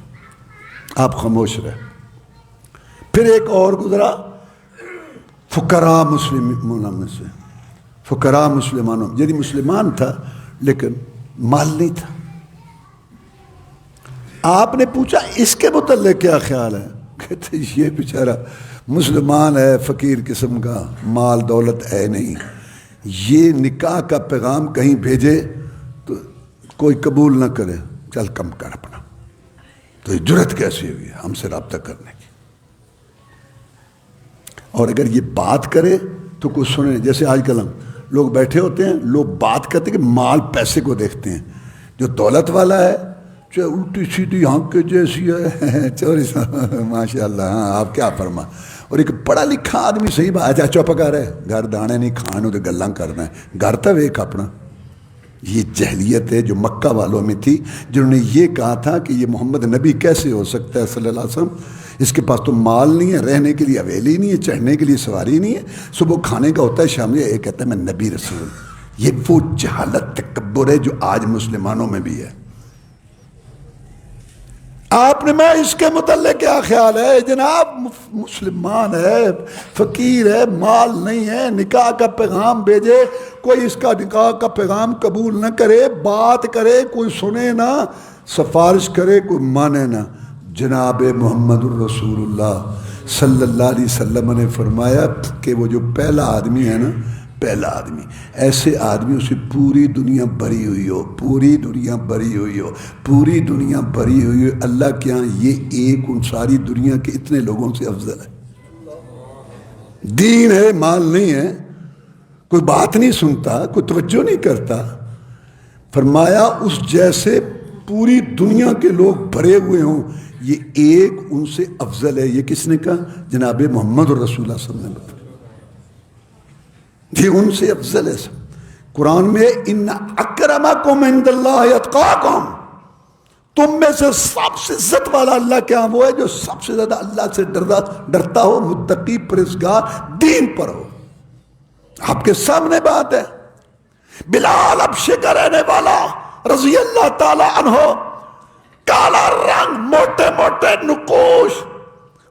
آپ خاموش رہے۔ پھر ایک اور گزرا فقراء مسلمانوں میں سے، فقراء مسلمانوں، یعنی مسلمان تھا لیکن مال نہیں تھا۔ آپ نے پوچھا اس کے متعلق کیا خیال ہے؟ کہتے یہ بیچارہ مسلمان ہے، فقیر قسم کا، مال دولت ہے نہیں، یہ نکاح کا پیغام کہیں بھیجے تو کوئی قبول نہ کرے، چل کم کر اپنا۔ تو یہ جرت کیسی ہوئی ہے ہم سے رابطہ کرنے کی؟ اور اگر یہ بات کرے تو کوئی سنے، جیسے آج کل ہم لوگ بیٹھے ہوتے ہیں، لوگ بات کرتے ہیں کہ مال پیسے کو دیکھتے ہیں، جو دولت والا ہے چاہے الٹی سیدھی آنکھ کے جیسی ہے، چوری ماشاء اللہ، ہاں آپ کیا فرما، اور ایک پڑھا لکھا آدمی صحیح بات ہے، چپ کر ہے، گھر دانے نہیں کھانے تو گلاں کرنا ہے، گھر تو ایک اپنا۔ یہ جہلیت ہے جو مکہ والوں میں تھی، جنہوں نے یہ کہا تھا کہ یہ محمد نبی کیسے ہو سکتا ہے صلی اللہ علیہ وسلم، اس کے پاس تو مال نہیں ہے، رہنے کے لیے حویلی نہیں ہے، چڑھنے کے لیے سواری نہیں ہے، صبح کھانے کا ہوتا ہے، شام میں یہ کہتا ہے میں نبی رسول۔ یہ وہ جہالت تکبر ہے جو آج مسلمانوں میں بھی ہے۔ آپ نے میں اس کے متعلق کیا خیال ہے؟ جناب مسلمان ہے، فقیر ہے، مال نہیں ہے، نکاح کا پیغام بھیجے، کوئی اس کا نکاح کا پیغام قبول نہ کرے، بات کرے کوئی سنے نہ، سفارش کرے کوئی مانے نہ۔ جناب محمد الرسول اللہ صلی اللہ علیہ وسلم نے فرمایا کہ وہ جو پہلا آدمی ہے نا، پہلا آدمی، ایسے آدمیوں سے پوری دنیا بری ہوئی ہو، پوری دنیا بری ہوئی ہو، پوری دنیا بری ہوئی ہو، اللہ کے ہاں یہ ایک ان ساری دنیا کے اتنے لوگوں سے افضل ہے۔ دین ہے، مال نہیں ہے، کوئی بات نہیں سنتا، کوئی توجہ نہیں کرتا، فرمایا اس جیسے پوری دنیا کے لوگ بھرے ہوئے ہوں، یہ ایک ان سے افضل ہے۔ یہ کس نے کہا؟ جناب محمد الرسول اللہ صلی اللہ علیہ وسلم، یہ ان سے افضل ہے۔ قرآن میں ان اکرمکم عند اللہ اتقاکم، تم میں سے سب سے عزت والا اللہ کے ہاں وہ ہے جو سب سے زیادہ اللہ سے ڈرتا ہو، متقی، پرہیزگار، دین پر ہو۔ آپ کے سامنے بات ہے، بلال حبشے کا رہنے والا رضی اللہ تعالی عنہ، کالا رنگ، موٹے موٹے نقوش،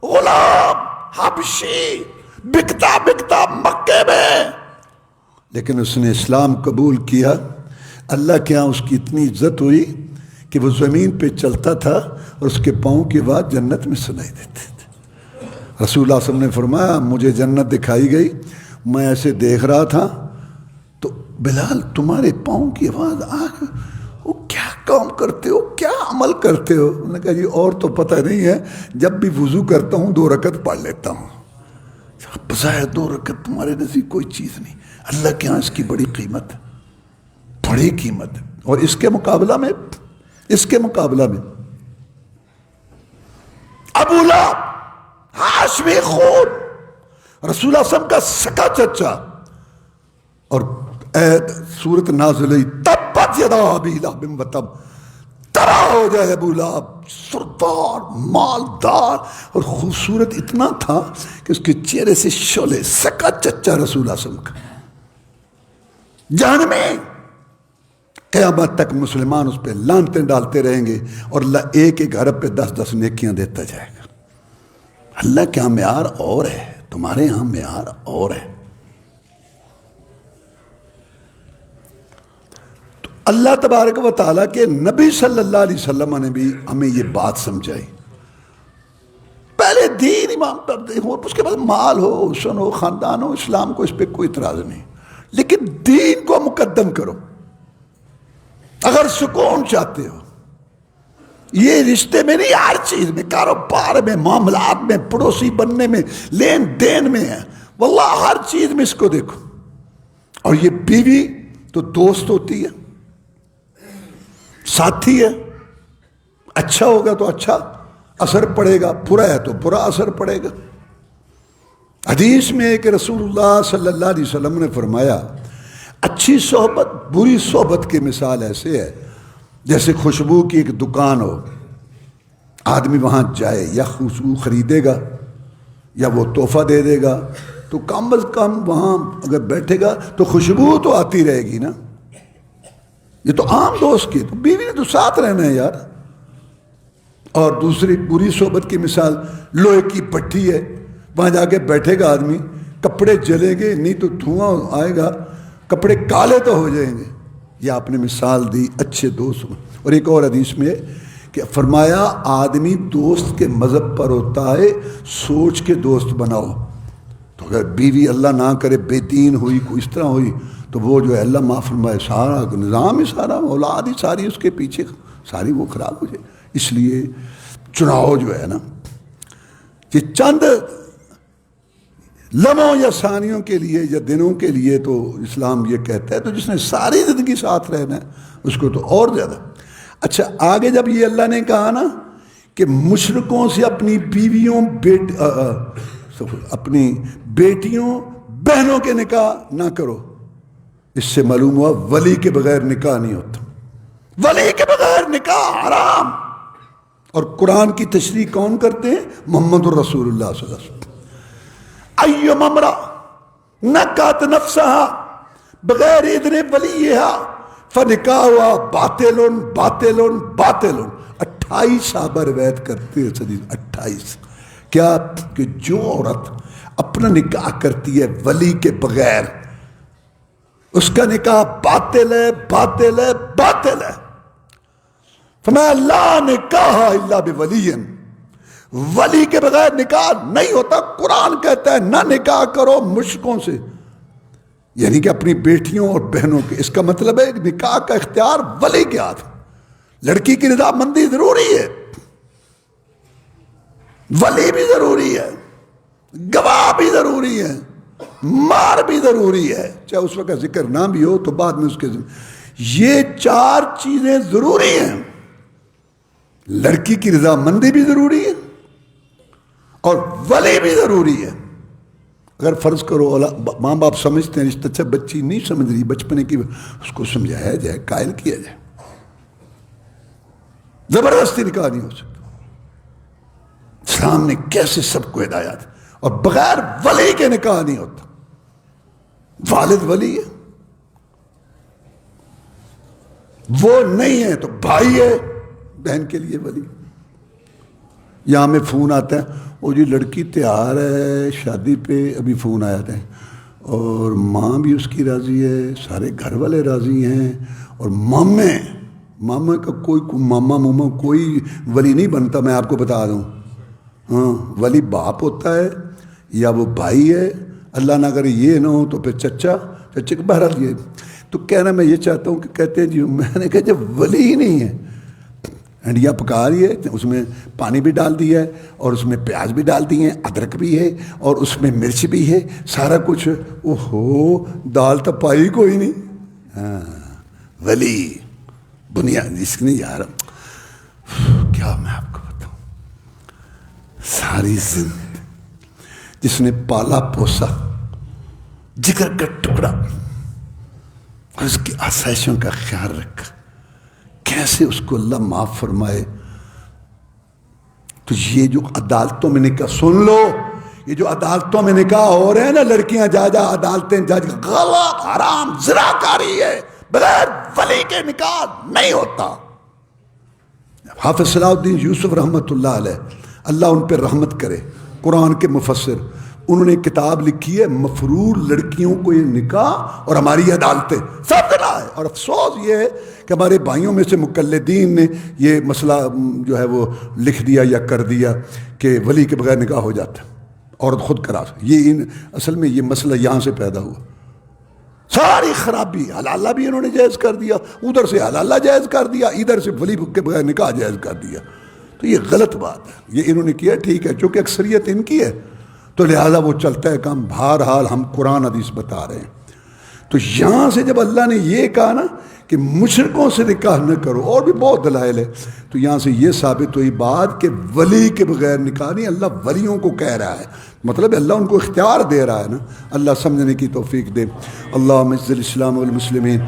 غلام حبشی، بکتا بکتا مکے میں، لیکن اس نے اسلام قبول کیا۔ اللہ کے ہاں اس کی اتنی عزت ہوئی کہ وہ زمین پہ چلتا تھا اور اس کے پاؤں کی آواز جنت میں سنائی دیتے تھے۔ رسول اللہ صلی اللہ علیہ وسلم نے فرمایا مجھے جنت دکھائی گئی، میں ایسے دیکھ رہا تھا تو بلال تمہارے پاؤں کی آواز آ گئی، وہ کیا کام کرتے ہو، کیا عمل کرتے ہو؟ انہوں نے کہا جی اور تو پتہ نہیں ہے، جب بھی وضو کرتا ہوں 2 رکعت پڑھ لیتا ہوں۔ بظاہر 2 رکعت تمہارے نزدیک کوئی چیز نہیں، اللہ کے ہاں اس کی بڑی قیمت، بڑی قیمت۔ اور اس کے مقابلہ میں ابو لہب، ہاشمی خون، رسول اللہ صلی اللہ علیہ وسلم کا سکا چچا، اور سورت نازل ہوئی تبت یدا ابی لہب وتب، ترا ہو جائے ابو لہب، سردار، مالدار اور خوبصورت اتنا تھا کہ اس کے چہرے سے شعلے، سکا چچا رسول اللہ صلی اللہ علیہ وسلم کا، جہنم میں قیامت تک مسلمان اس پہ لعنتیں ڈالتے رہیں گے اور اللہ ایک ایک عرب پہ 10 نیکیاں دیتا جائے گا۔ اللہ کے ہاں معیار اور ہے، تمہارے ہاں معیار اور ہے۔ تو اللہ تبارک و تعالیٰ کے نبی صلی اللہ علیہ وسلم نے بھی ہمیں یہ بات سمجھائی، پہلے دین ایمان پر ہو، اس کے بعد مال ہو، حسن ہو، خاندان ہو، اسلام کو اس پہ کوئی اعتراض نہیں، لیکن دین کو مقدم کرو۔ اگر سکون چاہتے ہو، یہ رشتے میں نہیں، ہر چیز میں، کاروبار میں، معاملات میں، پڑوسی بننے میں، لین دین میں ہے، واللہ ہر چیز میں اس کو دیکھو۔ اور یہ بیوی تو دوست ہوتی ہے، ساتھی ہے، اچھا ہوگا تو اچھا اثر پڑے گا، برا ہے تو برا اثر پڑے گا۔ حدیث میں کہ رسول اللہ صلی اللہ علیہ وسلم نے فرمایا اچھی صحبت بری صحبت کی مثال ایسے ہے جیسے خوشبو کی ایک دکان ہو، آدمی وہاں جائے، یا خوشبو خریدے گا، یا وہ تحفہ دے دے گا، تو کم از کم وہاں اگر بیٹھے گا تو خوشبو تو آتی رہے گی نا. یہ تو عام دوست کی، تو بیوی نے تو ساتھ رہنا ہے یار. اور دوسری بری صحبت کی مثال لوہے کی پٹھی ہے، وہاں جا کے بیٹھے گا آدمی، کپڑے جلیں گے نہیں تو دھواں آئے گا، کپڑے کالے تو ہو جائیں گے. یہ آپ نے مثال دی اچھے دوست. اور ایک اور حدیث میں کہ فرمایا آدمی دوست کے مذہب پر ہوتا ہے، سوچ کے دوست بناؤ. تو اگر بیوی اللہ نہ کرے بے دین ہوئی، کوئی اس طرح ہوئی، تو وہ جو ہے اللہ معاف فرمائے سارا نظام ہی، سارا اولاد ہی ساری اس کے پیچھے ساری وہ خراب ہو جائے. اس لیے چناؤ جو ہے نا، یہ چند لمحوں یا ثانیوں کے لیے یا دنوں کے لیے تو اسلام یہ کہتا ہے. تو جس نے ساری زندگی ساتھ رہنا ہے اس کو تو اور زیادہ. اچھا آگے جب یہ اللہ نے کہا نا کہ مشرکوں سے اپنی بیویوں اپنی بیٹیوں بہنوں کے نکاح نہ کرو، اس سے معلوم ہوا ولی کے بغیر نکاح نہیں ہوتا. ولی کے بغیر نکاح حرام. اور قرآن کی تشریح کون کرتے ہیں؟ محمد الرسول اللہ صلی اللہ علیہ وسلم. ایما امرأ نکحت نفسها بغیر اذن ولیہا فنکاحها باطل باطل باطل. 28 صحابہ روایت کرتے ہیں، 28. کیا کہ جو عورت اپنا نکاح کرتی ہے ولی کے بغیر، اس کا نکاح باطل ہے باطل ہے باطل ہے. فرمایا لا نکاح الا بولی، ولی کے بغیر نکاح نہیں ہوتا. قرآن کہتا ہے نہ نکاح کرو مشرکوں سے، یعنی کہ اپنی بیٹیوں اور بہنوں کے. اس کا مطلب ہے کہ نکاح کا اختیار ولی کے ہاتھ. لڑکی کی رضامندی ضروری ہے، ولی بھی ضروری ہے، گواہ بھی ضروری ہے، مار بھی ضروری ہے، چاہے اس وقت ذکر نہ بھی ہو تو بعد میں اس کے یہ 4 چیزیں ضروری ہیں. لڑکی کی رضامندی بھی ضروری ہے اور ولی بھی ضروری ہے. اگر فرض کرو ماں باپ سمجھتے ہیں رشتہ، اچھا بچی نہیں سمجھ رہی بچپنے کی، اس کو سمجھایا جائے، قائل کیا جائے. زبردستی نکاح نہیں ہو سکتا. اسلام نے کیسے سب کو ہدایت، اور بغیر ولی کے نکاح نہیں ہوتا. والد ولی ہے، وہ نہیں ہے تو بھائی ہے بہن کے لیے ولی. یہاں میں فون آتا ہے، وہ جی لڑکی تیار ہے شادی پہ، ابھی فون آیا تھا، اور ماں بھی اس کی راضی ہے، سارے گھر والے راضی ہیں، اور ماما کا کوئی ماما کوئی ولی نہیں بنتا. میں آپ کو بتا دوں، ہاں ولی باپ ہوتا ہے یا وہ بھائی ہے. اللہ نہ کرے یہ نہ ہو تو پھر چچے کے بہرحال. یہ تو کہنا میں یہ چاہتا ہوں کہ کہتے ہیں جی، میں نے کہا جب ولی ہی نہیں ہے، ہنڈیا پکا رہی ہے، اس میں پانی بھی ڈال دیا ہے، اور اس میں پیاز بھی ڈال دیے ہیں، ادرک بھی ہے، اور اس میں مرچ بھی ہے، سارا کچھ. اوہو دال تو پائی کوئی نہیں. ہاں ولی بنیاد اس نے یار کیا میں آپ کو بتاؤں، ساری زندگی جس نے پالا پوسا، جگر کا ٹکڑا، اور اس کی آسائشوں کا خیال رکھا، کیسے اس کو اللہ معاف فرمائے. تو یہ جو عدالتوں میں نکاح، سن لو، یہ جو عدالتوں میں نکاح ہو رہے ہیں نا، لڑکیاں جا عدالتیں جا، غلط حرام زراکاری ہے. بغیر ولی کے نکاح نہیں ہوتا. حافظ صلاح الدین یوسف رحمۃ اللہ علیہ، اللہ ان پہ رحمت کرے، قرآن کے مفسر، انہوں نے کتاب لکھی ہے مفرور لڑکیوں کو یہ نکاح اور ہماری عدالتیں، سب گناہ ہے. اور افسوس یہ ہے کہ ہمارے بھائیوں میں سے مقلدین نے یہ مسئلہ جو ہے وہ لکھ دیا یا کر دیا کہ ولی کے بغیر نکاح ہو جاتا ہے، عورت خود کرا. یہ اصل میں یہ مسئلہ یہاں سے پیدا ہوا. ساری خرابی، حلالہ بھی انہوں نے جائز کر دیا، ادھر سے حلالہ جائز کر دیا، ادھر سے ولی کے بغیر نکاح جائز کر دیا. تو یہ غلط بات ہے، یہ انہوں نے کیا ٹھیک ہے، چونکہ اکثریت ان کی ہے تو لہذا وہ چلتا ہے کام. بہرحال ہم قرآن حدیث بتا رہے ہیں. تو یہاں سے جب اللہ نے یہ کہا نا کہ مشرکوں سے نکاح نہ کرو، اور بھی بہت دلائل ہے، تو یہاں سے یہ ثابت ہوئی بات کہ ولی کے بغیر نکاح نہیں، اللہ ولیوں کو کہہ رہا ہے، مطلب اللہ ان کو اختیار دے رہا ہے نا۔ اللہ سمجھنے کی توفیق دے۔ اللہم اعز الاسلام والمسلمین،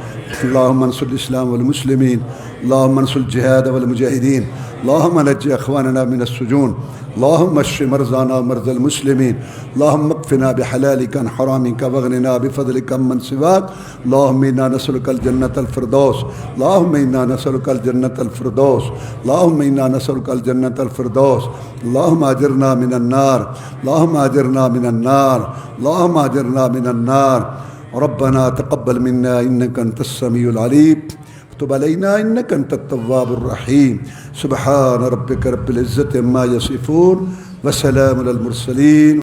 اللہم انصر الاسلام والمسلمین، اللہم انصر الجہاد والمجاہدین، اللہم نجی اخواننا من السجون، اللہم اشف مرضانا ومرضى المسلمین، اللہم اکفنا بحلالک عن حرامک واغننا بفضلک عمن سواک، اللہم انا نسألک الجنة الفردوس، اللہم انا نسألک الجنة الفردوس، اللہم انا نسألک الجنة الفردوس، اللہم اجرنا من النار، اللہم اجرنا من النار، اللہم اجرنا من النار۔ ربنا تقبل منا انك انت السميع العليم وتب علينا انك انت التواب الرحيم۔ سبحان ربك رب العزة عما يصفون وسلام على المرسلين۔